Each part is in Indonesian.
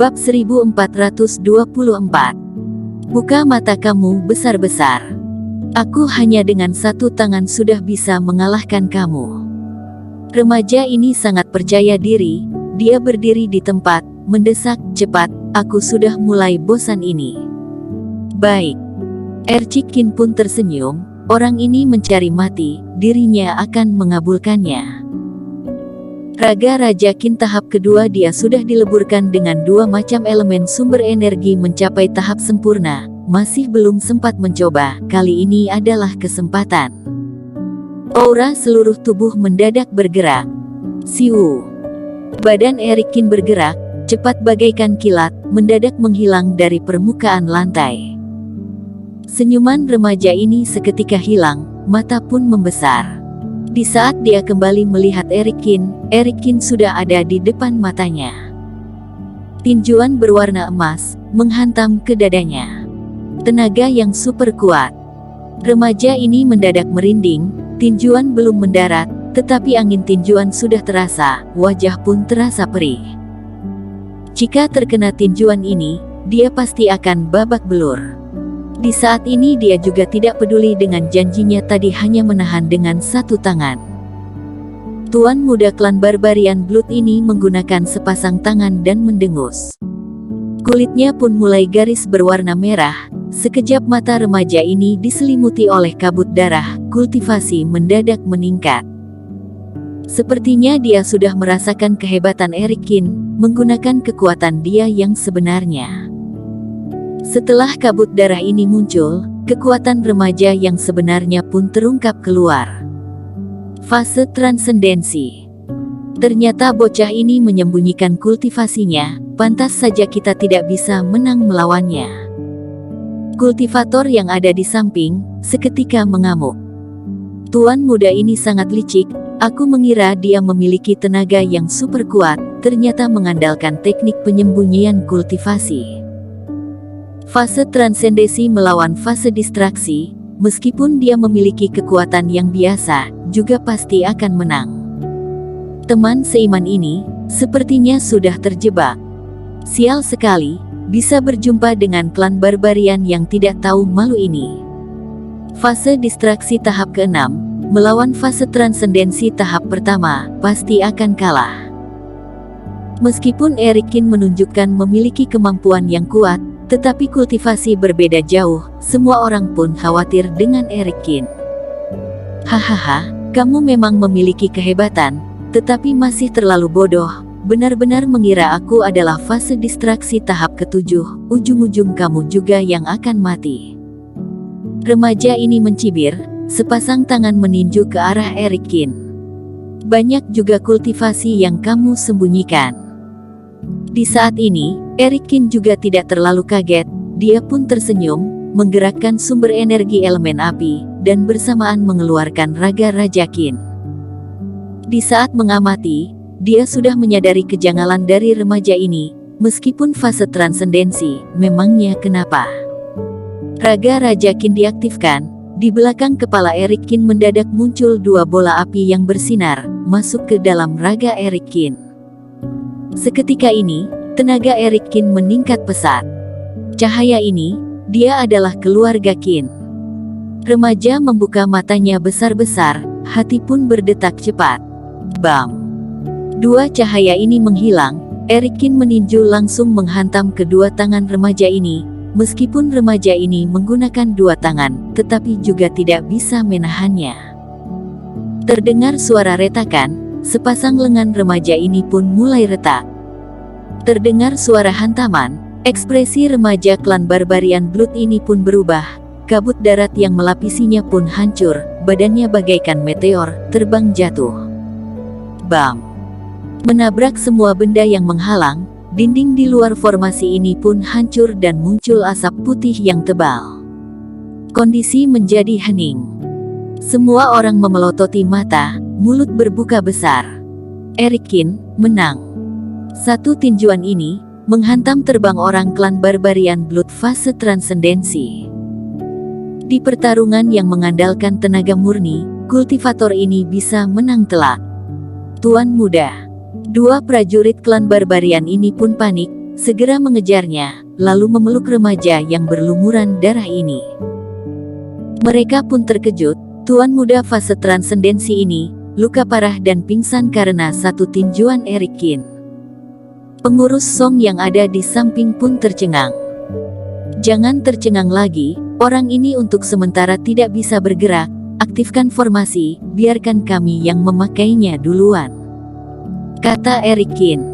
Bab 1424. Buka mata kamu besar-besar. Aku hanya dengan satu tangan sudah bisa mengalahkan kamu. Remaja ini sangat percaya diri. Dia berdiri di tempat, mendesak, cepat, aku sudah mulai bosan ini. Baik. Ercikin pun tersenyum, orang ini mencari mati, dirinya akan mengabulkannya. Raga Raja Qin tahap kedua dia sudah dileburkan dengan dua macam elemen sumber energi mencapai tahap sempurna, masih belum sempat mencoba, kali ini adalah kesempatan. Aura seluruh tubuh mendadak bergerak. Siu. Badan Erik Qin bergerak, cepat bagaikan kilat, mendadak menghilang dari permukaan lantai. Senyuman remaja ini seketika hilang, mata pun membesar. Di saat dia kembali melihat Erik Qin sudah ada di depan matanya. Tinjuan berwarna emas menghantam ke dadanya. Tenaga yang super kuat. Remaja ini mendadak merinding, tinjuan belum mendarat, tetapi angin tinjuan sudah terasa, wajah pun terasa perih. Jika terkena tinjuan ini, dia pasti akan babak belur. Di saat ini dia juga tidak peduli dengan janjinya tadi hanya menahan dengan satu tangan. Tuan muda klan Barbarian Blood ini menggunakan sepasang tangan dan mendengus. Kulitnya pun mulai garis berwarna merah, sekejap mata remaja ini diselimuti oleh kabut darah, kultivasi mendadak meningkat. Sepertinya dia sudah merasakan kehebatan Erik Qin, menggunakan kekuatan dia yang sebenarnya. Setelah kabut darah ini muncul, kekuatan remaja yang sebenarnya pun terungkap keluar. Fase transendensi. Ternyata bocah ini menyembunyikan kultivasinya, pantas saja kita tidak bisa menang melawannya. Kultivator yang ada di samping, seketika mengamuk. Tuan muda ini sangat licik, aku mengira dia memiliki tenaga yang super kuat, ternyata mengandalkan teknik penyembunyian kultivasi. Fase transendensi melawan fase distraksi, meskipun dia memiliki kekuatan yang biasa, juga pasti akan menang. Teman seiman ini, sepertinya sudah terjebak. Sial sekali, bisa berjumpa dengan klan barbarian yang tidak tahu malu ini. Fase distraksi tahap ke-6, melawan fase transendensi tahap pertama, pasti akan kalah. Meskipun Erik Qin menunjukkan memiliki kemampuan yang kuat, tetapi kultivasi berbeda jauh, semua orang pun khawatir dengan Erik Qin. Hahaha, kamu memang memiliki kehebatan, tetapi masih terlalu bodoh, benar-benar mengira aku adalah fase distraksi tahap ke-7, ujung-ujung kamu juga yang akan mati. Remaja ini mencibir, sepasang tangan meninju ke arah Erik Qin. Banyak juga kultivasi yang kamu sembunyikan. Di saat ini, Erik Qin juga tidak terlalu kaget, dia pun tersenyum, menggerakkan sumber energi elemen api, dan bersamaan mengeluarkan raga Raja Qin. Di saat mengamati, dia sudah menyadari kejanggalan dari remaja ini, meskipun fase transendensi, memangnya kenapa? Raga Raja Qin diaktifkan, di belakang kepala Erik Qin mendadak muncul dua bola api yang bersinar, masuk ke dalam raga Erik Qin. Seketika ini, tenaga Erik Qin meningkat pesat. Cahaya ini, dia adalah keluarga Qin. Remaja membuka matanya besar-besar, hati pun berdetak cepat. Bam! Dua cahaya ini menghilang, Erik Qin meninju langsung menghantam kedua tangan remaja ini. Meskipun remaja ini menggunakan dua tangan, tetapi juga tidak bisa menahannya. Terdengar suara retakan, sepasang lengan remaja ini pun mulai retak. Terdengar suara hantaman, ekspresi remaja klan Barbarian Blood ini pun berubah, kabut darat yang melapisinya pun hancur, badannya bagaikan meteor, terbang jatuh. Bam! Menabrak semua benda yang menghalang, dinding di luar formasi ini pun hancur dan muncul asap putih yang tebal. Kondisi menjadi hening. Semua orang memelototi mata, mulut berbuka besar. Erik Qin menang. Satu tinjuan ini, menghantam terbang orang klan Barbarian Blood fase transendensi. Di pertarungan yang mengandalkan tenaga murni, kultivator ini bisa menang telak. Tuan muda. Dua prajurit klan Barbarian ini pun panik, segera mengejarnya, lalu memeluk remaja yang berlumuran darah ini. Mereka pun terkejut, tuan muda fase transendensi ini, luka parah dan pingsan karena satu tinjuan Eric Kin. Pengurus Song yang ada di samping pun tercengang. Jangan tercengang lagi, orang ini untuk sementara tidak bisa bergerak, aktifkan formasi, biarkan kami yang memakainya duluan, kata Eric Kin.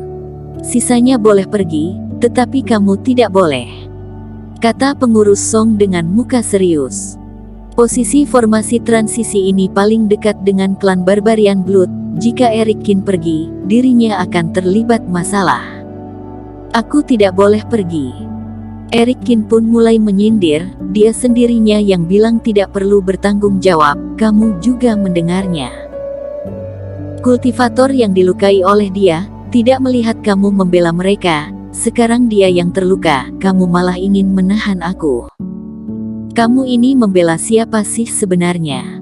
Sisanya boleh pergi, tetapi kamu tidak boleh, kata pengurus Song dengan muka serius. Posisi formasi transisi ini paling dekat dengan klan Barbarian Blood. Jika Eric Kin pergi, dirinya akan terlibat masalah. Aku tidak boleh pergi. Eric Kin pun mulai menyindir, dia sendirinya yang bilang tidak perlu bertanggung jawab, kamu juga mendengarnya. Kultivator yang dilukai oleh dia, tidak melihat kamu membela mereka, sekarang dia yang terluka, kamu malah ingin menahan aku. Kamu ini membela siapa sih sebenarnya?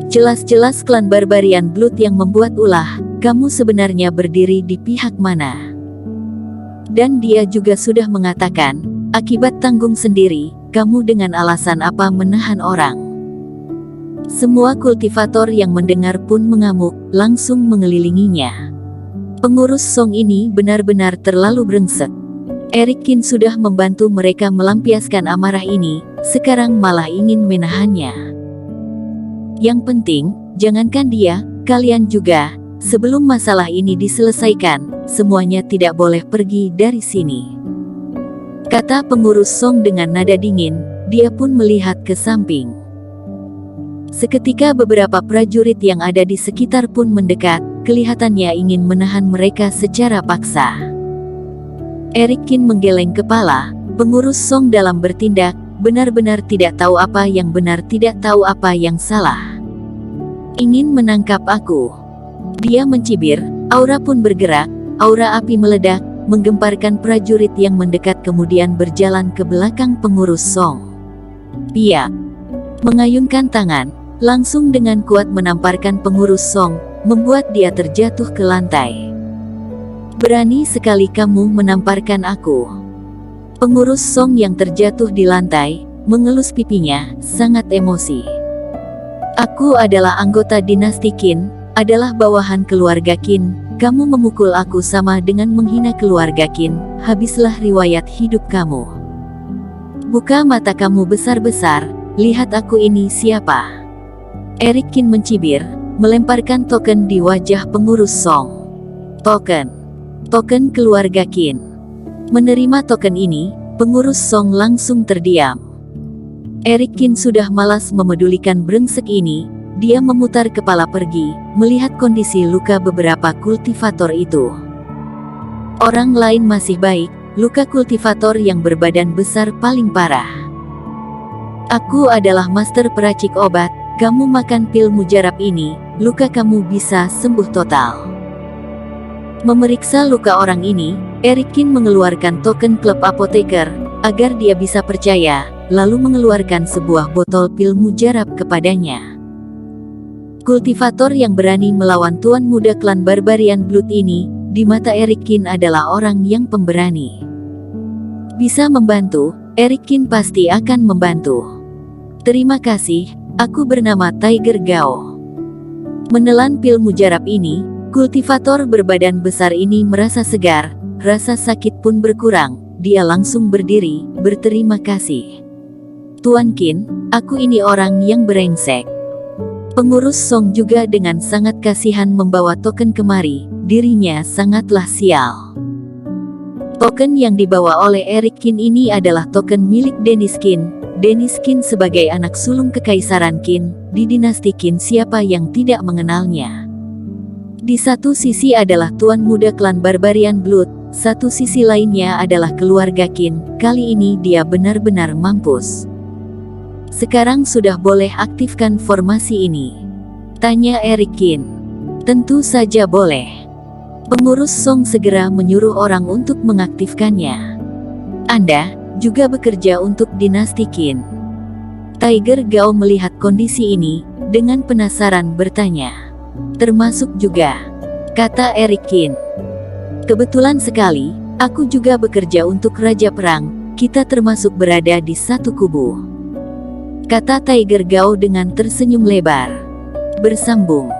Jelas-jelas klan Barbarian Blood yang membuat ulah, kamu sebenarnya berdiri di pihak mana? Dan dia juga sudah mengatakan, akibat tanggung sendiri, kamu dengan alasan apa menahan orang? Semua kultivator yang mendengar pun mengamuk, langsung mengelilinginya. Pengurus Song ini benar-benar terlalu brengsek. Eric Kin sudah membantu mereka melampiaskan amarah ini, sekarang malah ingin menahannya. Yang penting, jangankan dia, kalian juga, sebelum masalah ini diselesaikan, semuanya tidak boleh pergi dari sini, kata pengurus Song dengan nada dingin. Dia pun melihat ke samping. Seketika beberapa prajurit yang ada di sekitar pun mendekat, kelihatannya ingin menahan mereka secara paksa. Eric Kin menggeleng kepala, pengurus Song dalam bertindak, benar-benar tidak tahu apa yang benar, tidak tahu apa yang salah. Ingin menangkap aku. Dia mencibir, aura pun bergerak, aura api meledak, menggemparkan prajurit yang mendekat kemudian berjalan ke belakang pengurus Song. Dia mengayunkan tangan, langsung dengan kuat menamparkan pengurus Song, membuat dia terjatuh ke lantai. Berani sekali kamu menamparkan aku. Pengurus Song yang terjatuh di lantai, mengelus pipinya, sangat emosi. Aku adalah anggota dinasti Qin, adalah bawahan keluarga Qin, kamu memukul aku sama dengan menghina keluarga Qin, habislah riwayat hidup kamu. Buka mata kamu besar-besar, lihat aku ini siapa. Eric Kin mencibir, melemparkan token di wajah pengurus Song. Token keluarga Qin. Menerima token ini, pengurus Song langsung terdiam. Eric Kin sudah malas memedulikan brengsek ini, dia memutar kepala pergi, melihat kondisi luka beberapa kultivator itu. Orang lain masih baik, luka kultivator yang berbadan besar paling parah. Aku adalah master peracik obat, kamu makan pil mujarab ini, luka kamu bisa sembuh total. Memeriksa luka orang ini, Eric Kin mengeluarkan token klub apoteker, agar dia bisa percaya, lalu mengeluarkan sebuah botol pil mujarab kepadanya. Kultivator yang berani melawan tuan muda klan Barbarian Blood ini, di mata Eric Kin adalah orang yang pemberani. Bisa membantu, Eric Kin pasti akan membantu. Terima kasih, aku bernama Tiger Gao. Menelan pil mujarab ini, kultivator berbadan besar ini merasa segar, rasa sakit pun berkurang, dia langsung berdiri, berterima kasih. Tuan Qin, aku ini orang yang brengsek. Pengurus Song juga dengan sangat kasihan membawa token kemari, dirinya sangatlah sial. Token yang dibawa oleh Eric Kin ini adalah token milik Dennis Qin. Dennis Qin sebagai anak sulung kekaisaran Qin, di dinasti Qin siapa yang tidak mengenalnya. Di satu sisi adalah tuan muda klan Barbarian Blood, satu sisi lainnya adalah keluarga Qin, kali ini dia benar-benar mampus. Sekarang sudah boleh aktifkan formasi ini? Tanya Eric Kin. Tentu saja boleh. Pengurus Song segera menyuruh orang untuk mengaktifkannya. Anda juga bekerja untuk dinasti Qin. Tiger Gao melihat kondisi ini, dengan penasaran bertanya. Termasuk juga, kata Eric Kin. Kebetulan sekali, Aku juga bekerja untuk Raja Perang, kita termasuk berada di satu kubu. Kata Tiger Gao dengan tersenyum lebar. Bersambung.